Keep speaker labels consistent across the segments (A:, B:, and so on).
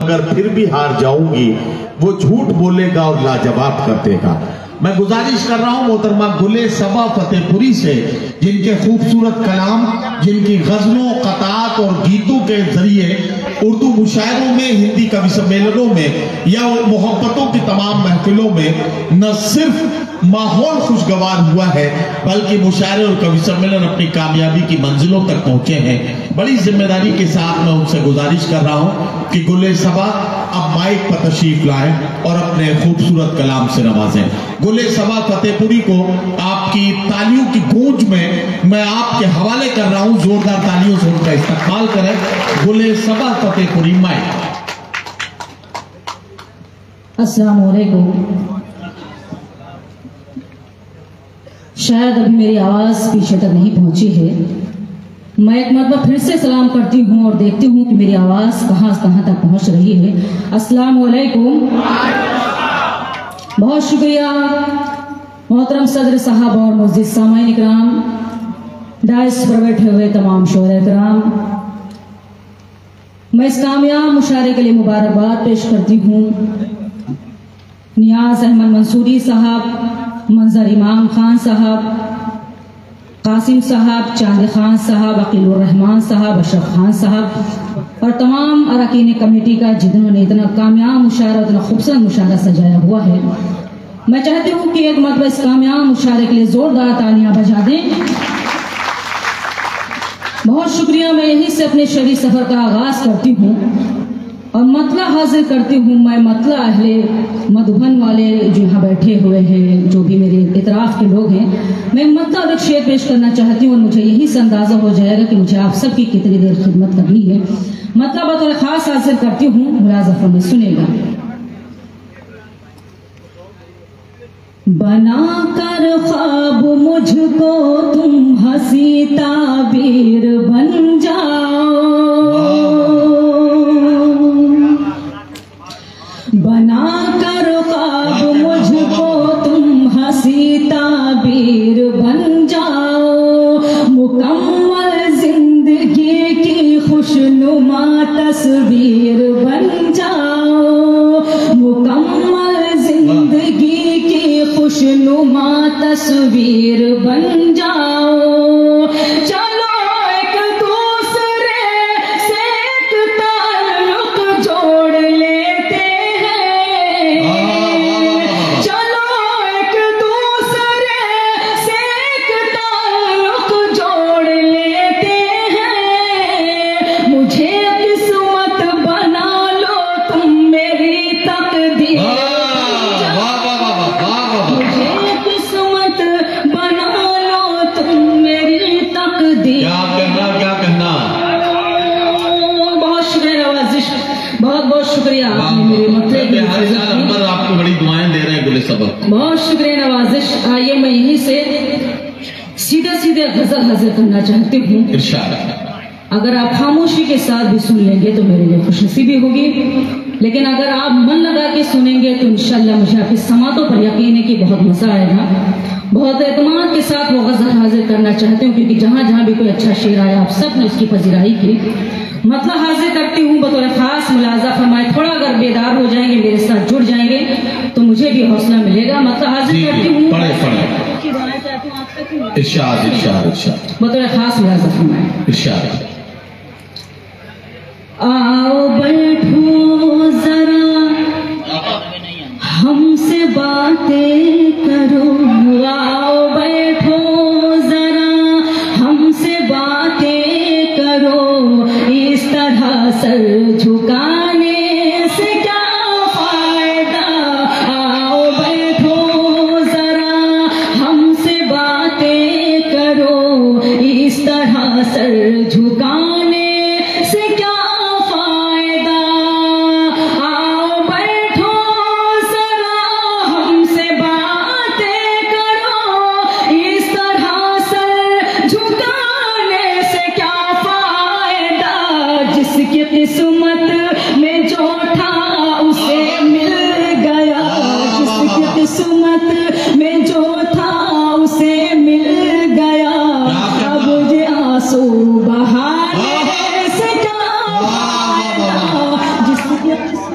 A: अगर फिर भी हार जाऊंगी वो झूठ बोलेगा और लाजवाब कर देगा। मैं गुजारिश कर रहा हूं मोहतरमा गुले सबा फतेहपुरी से, जिनके खूबसूरत कलाम, जिनकी गजलों, कतात और गीतों के जरिए उर्दू मुशायरों में, हिंदी कवि सम्मेलनों में या मोहब्बतों की तमाम महफिलों में न सिर्फ माहौल खुशगवार हुआ है बल्कि मुशायरे और कवि सम्मेलन अपनी कामयाबी की मंजिलों तक पहुंचे हैं। बड़ी जिम्मेदारी के साथ मैं उनसे गुजारिश कर रहा हूं कि गुले सबा अब माइक पर तशरीफ लाएं और अपने खूबसूरत कलाम से नवाजें। गुले सबा फतेहपुरी को आपकी तालियों की गूंज में मैं आपके हवाले कर रहा हूं, जोरदार तालियों से उनका इस्तकबाल करें। गुले सबा फतेहपुरी, माइक।
B: अस्सलाम वालेकुम। शायद अभी मेरी आवाज पीछे तक नहीं पहुंची है। मैं एक मरतबा फिर से सलाम करती हूँ और देखती हूँ कि मेरी आवाज कहाँ तक पहुंच रही है। अस्सलाम वालेकुम। बहुत शुक्रिया मोहतरम सदर साहब और मुअज़्ज़िज़ सामाईन इकराम, डाइस पर बैठे हुए तमाम शोहरे इकराम, मैं इस कामयाब मुशायरे के लिए मुबारकबाद पेश करती हूँ नियाज अहमद मंसूरी साहब, मंजर इमाम खान साहब, कासिम साहब, चांद खान साहब, अकीलुर रहमान साहब, अशरफ खान साहब और तमाम अरकान कमेटी का जिन्होंने इतना कामयाब मुशायरा, इतना खूबसूरत मुशायरा सजाया हुआ है। मैं चाहती हूँ कि एक मरतबा इस कामयाब मुशायरे के लिए जोरदार तालियां बजा दें। बहुत शुक्रिया। मैं यहीं से अपने शहरी सफर का आगाज करती हूँ और मतला हाजिर करती हूँ। मैं मतला अहले मधुबन वाले जो यहाँ बैठे हुए हैं, जो भी मेरे इतराफ के लोग हैं, मैं मतला और एक शेर पेश करना चाहती हूँ और मुझे यही से अंदाजा हो जाएगा कि मुझे आप सबकी कितनी देर खिदमत करनी है। मतला बतौर खास हाजिर करती हूँ, मुलाज़ा में सुनेगा। बना कर ख्वाब मुझको तुम हंसी ताबीर बन जाओ, बना कर ख्वाब मुझको तुम हंसी ताबीर बन जाओ, मुकम्मल जिंदगी की खुशनुमा तस्वीर बन जाओ, मुकम्मल जिंदगी की खुशनुमा तस्वीर बन जाओ। चलो एक दूसरे से एक ताल्लुक जोड़ लेते हैं, चलो एक दूसरे से एक ताल्लुक जोड़ लेते हैं। मुझे किस्मत बना लो तुम मेरी तकदीर, मुझे किस्मत बना लो तुम मेरी तकदीर।
A: क्या कहना।
B: बहुत शुक्रिया नवाजिश, बहुत शुक्रिया। आपने मेरे मतलब
A: आपको बड़ी दुआएं दे रहे हैं गुले सबा।
B: बहुत शुक्रिया नवाजिश। आइए मैं यहीं से सीधे गजल हाजिर करना चाहती हूँ। अगर आप खामोशी के साथ भी सुन लेंगे तो मेरे लिए खुशनसीबी होगी, लेकिन अगर आप मन लगा के सुनेंगे तो इंशाल्लाह मुझे आपकी समातों पर यकीन है कि बहुत मजा आएगा। बहुत एतमाद के साथ वो गजल हाजिर करना चाहती हूँ, क्योंकि जहाँ भी कोई अच्छा शेर आया आप सब ने उसकी पजीराई की। मतलब हाजिर करती हूँ बतौर खास, मुलाजा फरमाए। थोड़ा अगर बेदार हो जाएंगे, मेरे साथ जुड़ जाएंगे तो मुझे भी हौसला मिलेगा। मतलब हाजिर करती हूँ बतौर खास, मुलाजा फरमाए। आओ बैठो जरा हमसे बातें करो, आओ बैठो जरा हमसे बातें करो, इस तरह सर झुकाने से क्या फायदा। आओ बैठो जरा हमसे बातें करो, इस तरह सर झुकाने से क्या फायदा।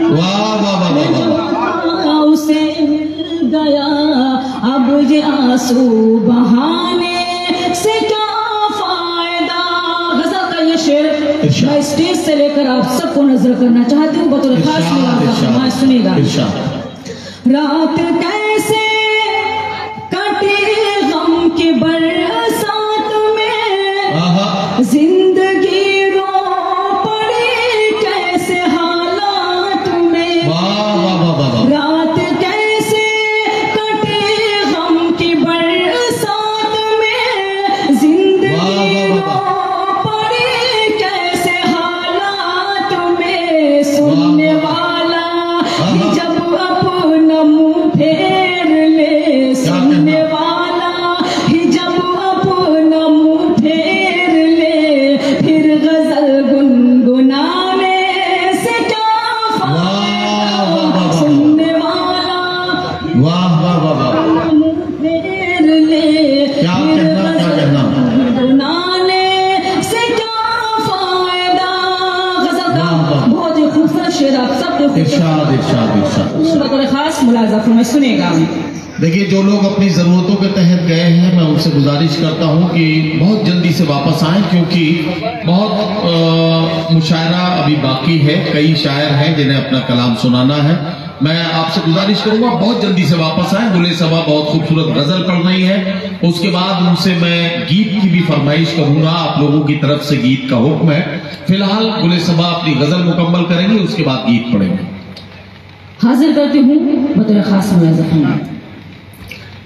A: वाह वाह वाह वाह।
B: उसे गया अब ये आंसू बहाने से क्या फायदा। गजल का ये शेर मैं स्टेज से लेकर आप सबको नजर करना चाहती हूँ बतौर खास मुलाकात। सुनिएगा। रात कैसे कटे गम के बरसात में, जिंदगी रो पड़ी कैसे हालात में। रात कैसे कटे गम के बरसात में, जिंदगी रो पड़ी कैसे हालात में। सुनने वाला जब अपना मुंह फेर ले, सुनने वाला ही जब अपना मुंह फेर ले, फिर गजल गुनगुनाने से क्या फायदा। सुनने वाला
A: वाह वाह वाह
B: मुंह फेर ले, फिर गजल गुनगुनाने से क्या फायदा। गजल का बहुत ही खूबसूरत शेर आप सब
A: इरशाद इरशाद इरशाद।
B: खास मुलाजा फरमाइए। सुनेगा।
A: देखिए, जो लोग अपनी ज़रूरतों के तहत गए हैं, मैं उनसे गुजारिश करता हूं कि बहुत जल्दी से वापस आएं, क्योंकि बहुत मुशायरा अभी बाकी है। कई शायर हैं जिन्हें अपना कलाम सुनाना है। मैं आपसे गुजारिश करूंगा बहुत जल्दी से वापस आएं। गुले सबा बहुत खूबसूरत गजल पढ़ रही है, उसके बाद उनसे मैं गीत की भी फरमाइश करूंगा। आप लोगों की तरफ से गीत का हुक्म है। फिलहाल गुले सबा अपनी गजल मुकम्मल करेंगे, उसके बाद गीत पढ़ेंगे।
B: हाजिर करती हूँ बतौर खास मुलाजा फरमाइए।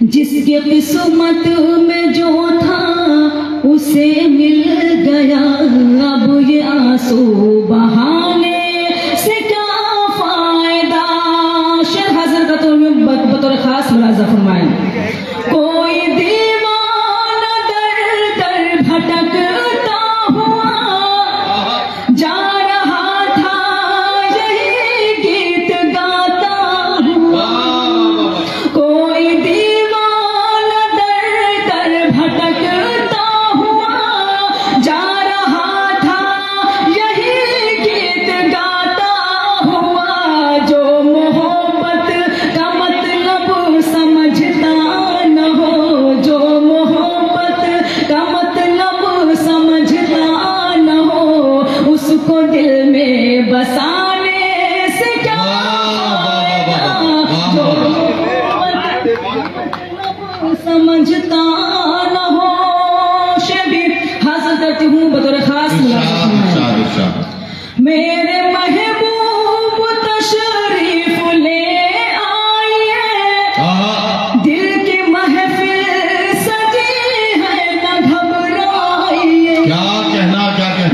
B: जिसके किस्मत में जो था उसे मिल गया, अब ये आंसू बहाने से क्या फायदा। शेर हाजिर करते हुए बतौर खास मुलाजा फरमाएं। कोई दीवाना दर दर भटकता हुआ जा रहा था, यही गीत गाता हुआ। कोई दीवाना दर दर भटकता हुआ जा रहा था, यही गीत गाता हुआ। जो मोहब्बत का मतलब समझता न हो, जो मोहब्बत का मतलब समझता न हो, उसको दिल में बसाने से क्या फायदा। जो मोहब्बत का मतलब समझता न हो। शेर हासिल करती हूँ बतौर खास
A: इरशाद इरशाद।
B: मेरे महबूब तशरीफ ले आइए, दिल की महफिल सजी है न घबराइए।
A: क्या कहना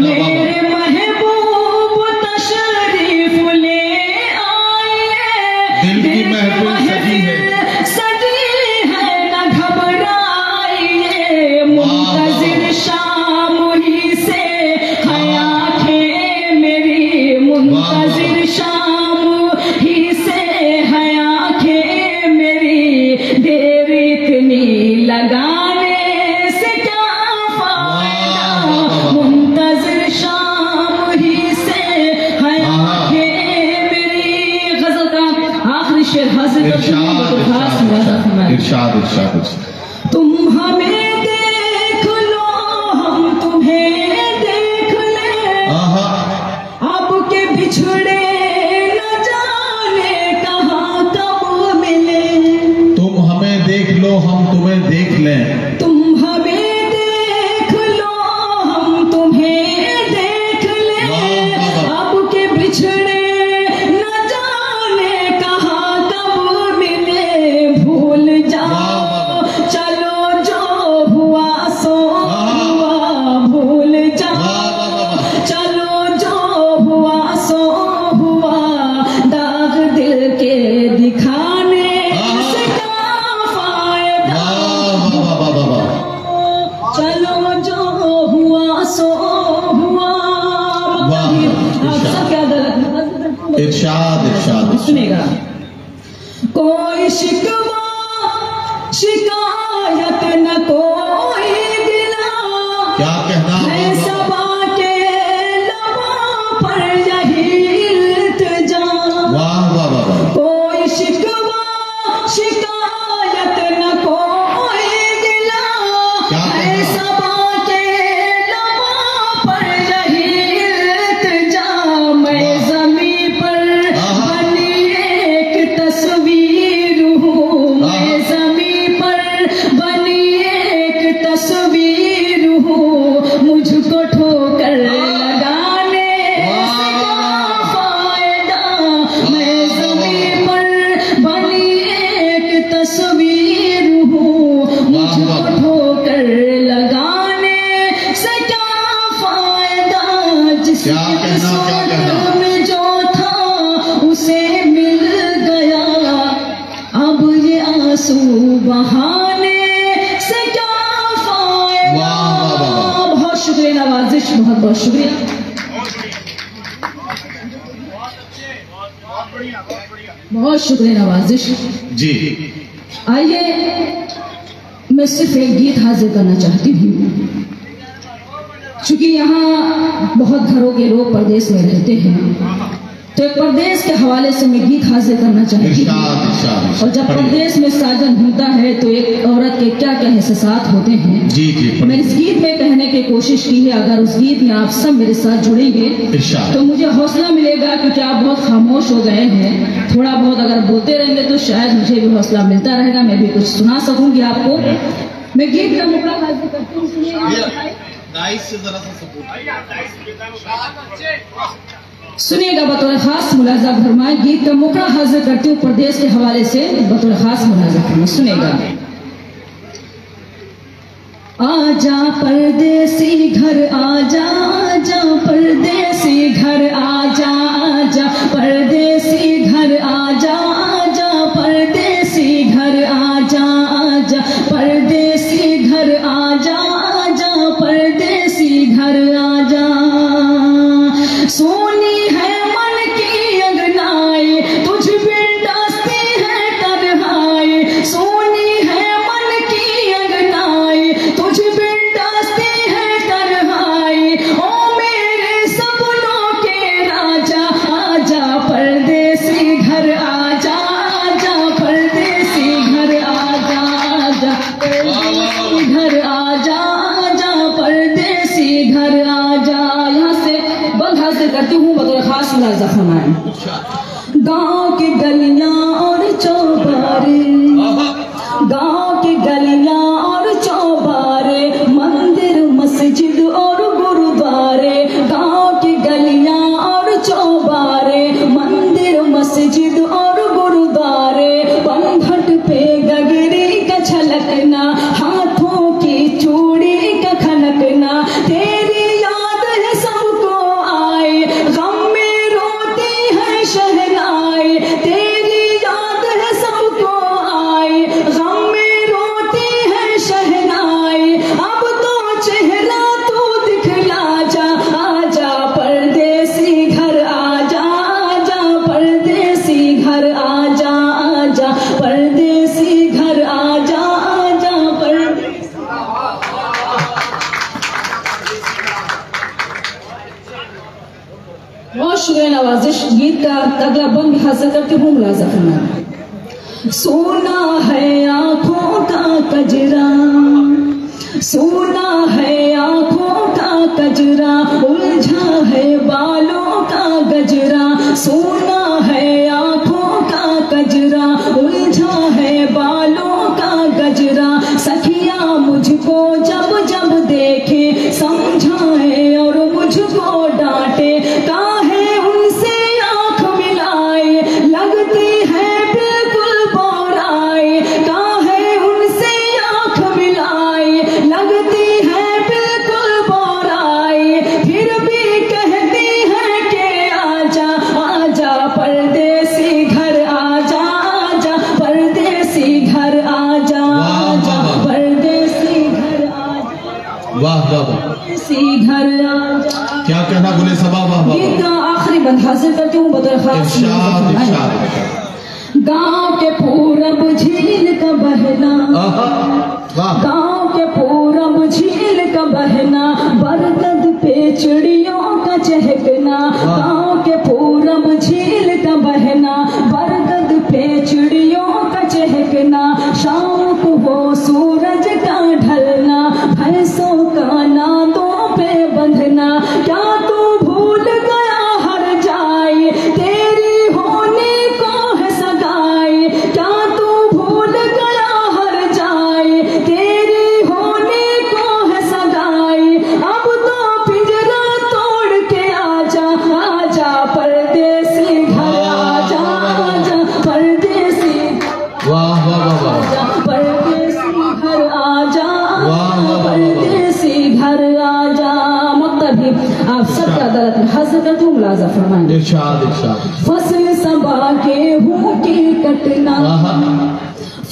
B: मेरे महबूब तशरीफ ले आइए,
A: दिल की महफिल
B: सजी है न घबराइए। मुंतजिर शाम ही से है आंखें मेरी, मुंतजिर शाम ही से है आंखें मेरी। देर इतनी लगाने से क्या फायदा। मुंतजिर शाम ही से है आंखें मेरी। गजल का आखिरी शेर हाजिर करती हूँ बतौर खास मुलाजा फरमाएं।
A: इरशाद इरशाद।
B: तुम हमें देख लो, हम तुम्हें देख ले, अब के बिछड़े न जाने कहाँ कब मिले।
A: तुम हमें देख लो, हम तुम्हें देख लें।
B: तुम हमें देख लो, हम तुम्हें देख ले, अब के बिछड़े न जाने कहाँ कब मिले। भूल जाओ चलो जो हुआ सो हुआ, भूल जाओ चलो जो हुआ सो हुआ। दाग दिल के दिखाने से क्या फायदा। चलो जो हुआ सो हुआ। आप सब क्या गलत।
A: इरशाद इरशाद।
B: सुनेगा। कोई शिकवा शिकायत न कोई गिला,
A: क्या कहना
B: है सबा के लबों पर यही इल्तिजा। बहुत शुक्रिया। बहुत शुक्रिया नवाजिश
A: जी।
B: आइए मैं सिर्फ एक गीत हाजिर करना चाहती हूँ, क्योंकि यहाँ बहुत घरों के लोग परदेश में रहते हैं, तो एक परदेश के हवाले से मैं गीत हाजिर करना चाहती हूँ। और जब परदेश में साजन होता है तो एक औरत के क्या क्या एहसास होते हैं,
A: जी जी।
B: मैं इस गीत में कहने की कोशिश की है। अगर उस गीत में आप सब मेरे साथ जुड़ेंगे तो मुझे हौसला मिलेगा, क्योंकि आप बहुत खामोश हो गए हैं। थोड़ा बहुत अगर बोलते रहेंगे तो शायद मुझे भी हौसला मिलता रहेगा, मैं भी कुछ सुना सकूंगी आपको। मैं गीत का मुद्दा हाजिर करती हूँ, सुनिएगा बतौर खास मुलाजा फरमाए। गीत का मुकरा हाजिर करती हूँ प्रदेश के हवाले से, बतौर खास मुलाजा फरमाए। सुनिएगा। आजा परदेसी घर आजा, आजा परदेसी घर आजा, आजा परदेसी घर आजा, आजा परदेसी घर आजा, आजा परदेसी घर आजा, आजा परदेसी घर आजा। सोनी है मन की अंगनाई, तुझ बिन डसती है तन्हाई। सोनी है मन की अंगनाई, तुझ बिन डसती है तन्हाई। ओ मेरे सपनों के राजा, आजा परदेसी घर आजा, आजा परदेसी घर आजा, आजा परदेसी घर आजा, आजा परदेसी घर आजा। यहाँ से बंद हाजिर करती हूँ बतौर खास मुलाजा फरमाए। गाँव की गलियां और चौबारे, गाँव की गलियां और चौबारे, मंदिर मस्जिद और गुरुद्वारे। गाँव की गलियां और चौबारे, मंदिर मस्जिद और गुरुद्वारे। पंखट पे गगरी का छलकना, हाथों की चूड़ी का खनकना। तेरी याद है सबको आए, गम में रोती है शहनाई। तेरी याद है सबको आए, गम में रोती है शहनाई। अब तो चेहरा तू दिखला जा, आजा परदेसी घर आजा, आजा परदेसी घर आजा, आजा परदेसी घर आजा, आजा परदेसी। बहुत शुक्रिया नवाजिश। गीत का अगला बंद हासिल करती हूँ मुलाजा फरमाए। सोना है आंखों का कजरा, सोना है आंखों का कजरा, उलझा है बालों का गजरा। सोना है आंखों का कजरा, उलझा है बालों का गजरा। सखिया मुझको जब जब देखे, समझाए और मुझको डांटे। काहे उनसे आंख मिलाए, लगती है बिल्कुल बोराए। काहे उनसे आंख मिलाए, लगती है बिल्कुल बोराए। फिर भी कहती है कि आजा, आजा परदेसी घर आजा, आजा परदेसी घर आजा, आजा परदेसी घर आजा।
A: वाह वाह वाह,
B: परदेसी घर आजा।
A: क्या कहना बोले सबा। वाह वाह।
B: गीत का आखिरी बंद हाजिर करती हूँ बतौर खास।
A: इरशाद इरशाद।
B: गाँव के पूरब झील का बहना, गाँव के पूरब झील का बहना। बरगद पे चिड़ियों का चहकना, गाँव के पूरब झील का बहना। बरगद पे चिड़ियों का चहकना। शाम को वो सूरज का ढलना, भैंसों का नादों पे बंधना। क्या तू भूल गया हर जाए, तेरी होने को है सगाई। क्या तू भूल गया हर जाए, तेरी होने को है सगाई। अब तो पिंजरा तोड़ के आजा, आजा परदेसी घर आजा, आजा परदेसी।
A: वाह वाह वाह वाह।
B: आजा परदेसी घर आजा, परदेसी घर आजा। मतलब भी आप सबका अदालत में हाजिर करती हूँ मुलाजा फरमाएंगे।
A: इरशाद इरशाद।
B: फसल सबा गेहूं की कटना,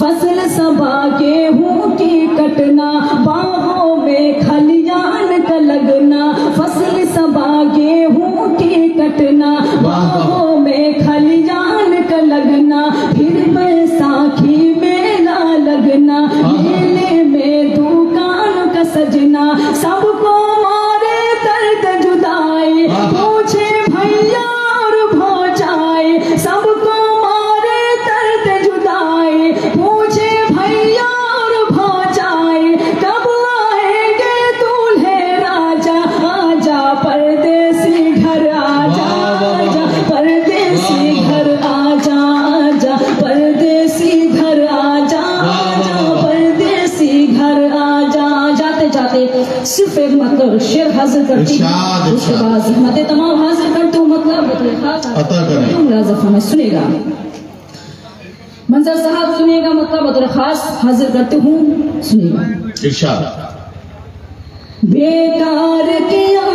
B: फसल सबा गेहूं की कटना। बाहों में खलियान का लगना, फसल लगना, फिर बैसाखी मेला लगना, मेले में दुकान का सजना, सबको मारे दर्द जुदाई, पूछे भैया और भौजाई, सबको मारे दर्द जुदाई, पूछे भैया और भौजाई, कब आएंगे दूल्हे राजा, आजा परदेसी घर आजा, आजा परदेसी घर आजा, आजा परदेसी घर आजा, आजा परदेसी घर आजा। जाते जाते सिर्फ एक मतलब शेर हाजिर करती हूँ, उसके बाद ज़हमतें तमाम हाजिर करती हूँ, मतलब तुम सुनेगा मंजर साहब, सुनेगा मतलब बतौर खास हाजिर करते हूँ, सुनेगा।
A: इरशाद।
B: बेकार किया